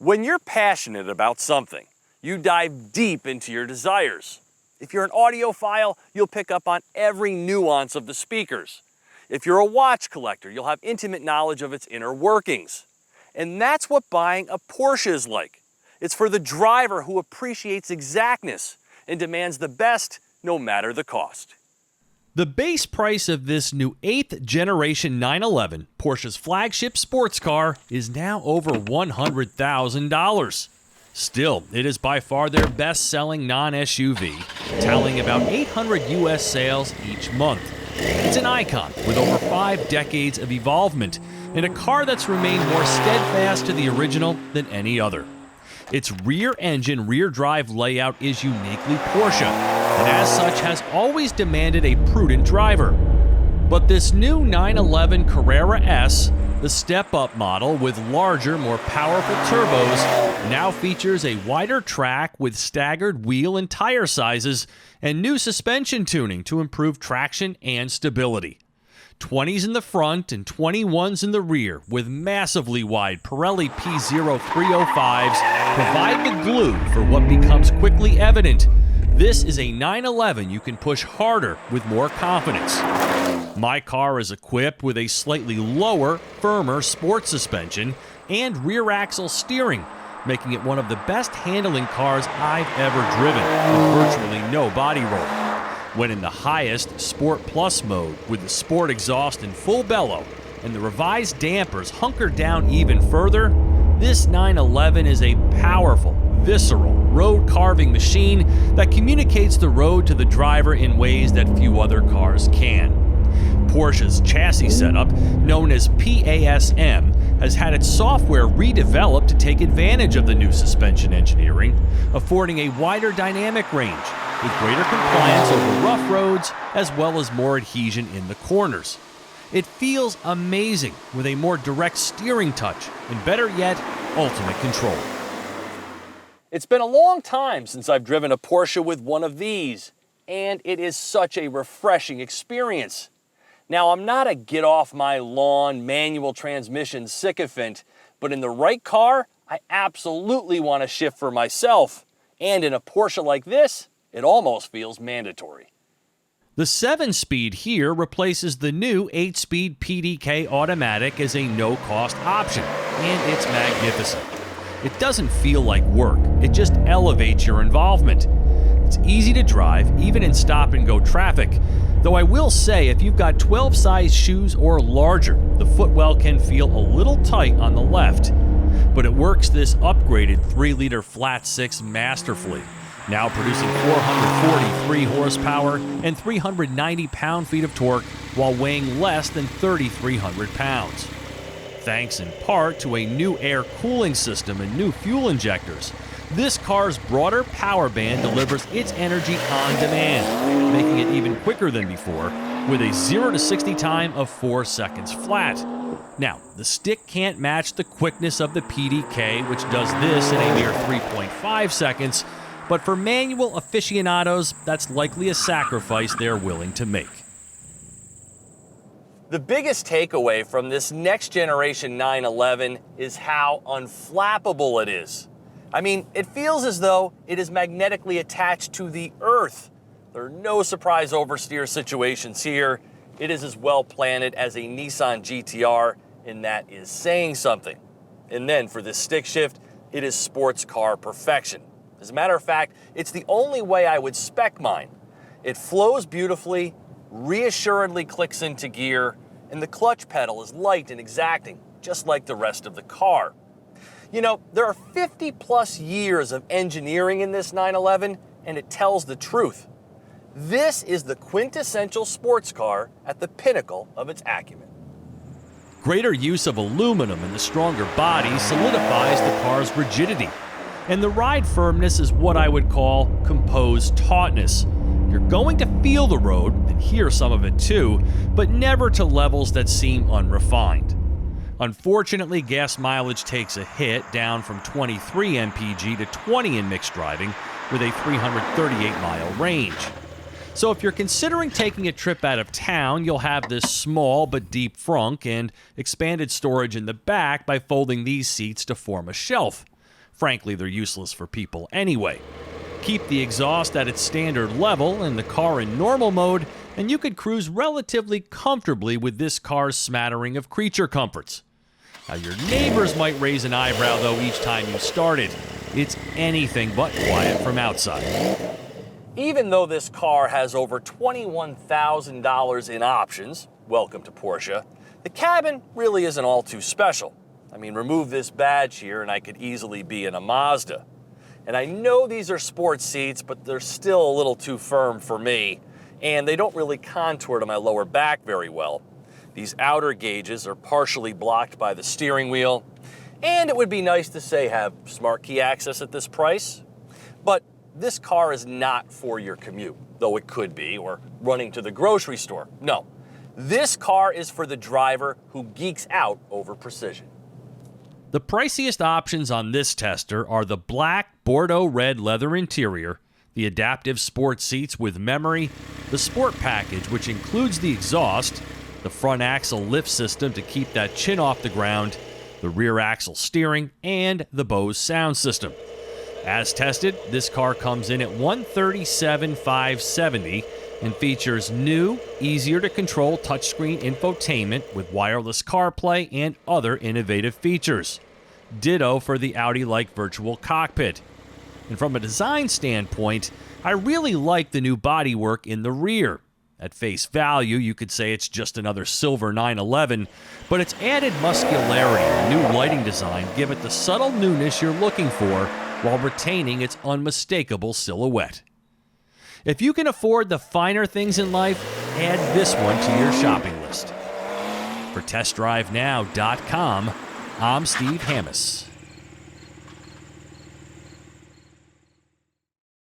When you're passionate about something, you dive deep into your desires. If you're an audiophile, you'll pick up on every nuance of the speakers. If you're a watch collector, you'll have intimate knowledge of its inner workings. And that's what buying a Porsche is like. It's for the driver who appreciates exactness and demands the best no matter the cost. The base price of this new 8th generation 911, Porsche's flagship sports car, is now over $100,000. Still, it is by far their best-selling non-SUV, tallying about 800 US sales each month. It's an icon with over 5 decades of evolvement, and a car that's remained more steadfast to the original than any other. Its rear-engine, rear-drive layout is uniquely Porsche, and as such has always demanded a prudent driver. But this new 911 Carrera S, the step-up model with larger, more powerful turbos, now features a wider track with staggered wheel and tire sizes and new suspension tuning to improve traction and stability. 20s in the front and 21s in the rear with massively wide Pirelli P0305s provide the glue for what becomes quickly evident. This is a 911 you can push harder with more confidence. My car is equipped with a slightly lower, firmer sports suspension and rear axle steering, making it one of the best handling cars I've ever driven, with virtually no body roll. When in the highest Sport Plus mode with the Sport exhaust in full bellow and the revised dampers hunkered down even further, this 911 is a powerful, visceral, road-carving machine that communicates the road to the driver in ways that few other cars can. Porsche's chassis setup, known as PASM, has had its software redeveloped to take advantage of the new suspension engineering, affording a wider dynamic range, with greater compliance over rough roads, as well as more adhesion in the corners. It feels amazing, with a more direct steering touch, and better yet, ultimate control. It's been a long time since I've driven a Porsche with one of these, and it is such a refreshing experience. Now, I'm not a get-off-my-lawn manual transmission sycophant, but in the right car, I absolutely want to shift for myself. And in a Porsche like this, it almost feels mandatory. The 7-speed here replaces the new 8-speed PDK automatic as a no-cost option, and it's magnificent. It doesn't feel like work, it just elevates your involvement. It's easy to drive, even in stop-and-go traffic, though I will say if you've got 12-size shoes or larger, the footwell can feel a little tight on the left. But it works this upgraded 3-liter flat-six masterfully, now producing 443 horsepower and 390 pound-feet of torque while weighing less than 3,300 pounds. Thanks in part to a new air cooling system and new fuel injectors, this car's broader power band delivers its energy on demand, making it even quicker than before, with a 0 to 60 time of 4 seconds flat. Now, the stick can't match the quickness of the PDK, which does this in a mere 3.5 seconds, but for manual aficionados, that's likely a sacrifice they're willing to make. The biggest takeaway from this next generation 911 is how unflappable it is. I mean, it feels as though it is magnetically attached to the earth. There are no surprise oversteer situations here. It is as well planted as a Nissan GT-R, and that is saying something. And then for this stick shift, it is sports car perfection. As a matter of fact, it's the only way I would spec mine. It flows beautifully, reassuredly clicks into gear, and the clutch pedal is light and exacting, just like the rest of the car. You know, there are 50 plus years of engineering in this 911, and it tells the truth. This is the quintessential sports car at the pinnacle of its acumen. Greater use of aluminum in the stronger body solidifies the car's rigidity, and the ride firmness is what I would call composed tautness. You're going to feel the road, and hear some of it too, but never to levels that seem unrefined. Unfortunately, gas mileage takes a hit, down from 23 mpg to 20 in mixed driving, with a 338-mile range. So if you're considering taking a trip out of town, you'll have this small but deep frunk and expanded storage in the back by folding these seats to form a shelf. Frankly, they're useless for people anyway. Keep the exhaust at its standard level and the car in normal mode, and you could cruise relatively comfortably with this car's smattering of creature comforts. Now, your neighbors might raise an eyebrow, though, each time you start it. It's anything but quiet from outside. Even though this car has over $21,000 in options, welcome to Porsche, the cabin really isn't all too special. I mean, remove this badge here and I could easily be in a Mazda. And I know these are sports seats, but they're still a little too firm for me, and they don't really contour to my lower back very well. These outer gauges are partially blocked by the steering wheel, and it would be nice to say have smart key access at this price. But this car is not for your commute, though it could be, or running to the grocery store. No, this car is for the driver who geeks out over precision. The priciest options on this tester are the black Bordeaux red leather interior, the adaptive sport seats with memory, the sport package which includes the exhaust, the front axle lift system to keep that chin off the ground, the rear axle steering, and the Bose sound system. As tested, this car comes in at $137,570 and features new, easier-to-control touchscreen infotainment with wireless CarPlay and other innovative features. Ditto for the Audi-like virtual cockpit. And from a design standpoint, I really like the new bodywork in the rear. At face value, you could say it's just another silver 911, but its added muscularity and new lighting design give it the subtle newness you're looking for while retaining its unmistakable silhouette. If you can afford the finer things in life, add this one to your shopping list. For TestDriveNow.com, I'm Steve Hammis.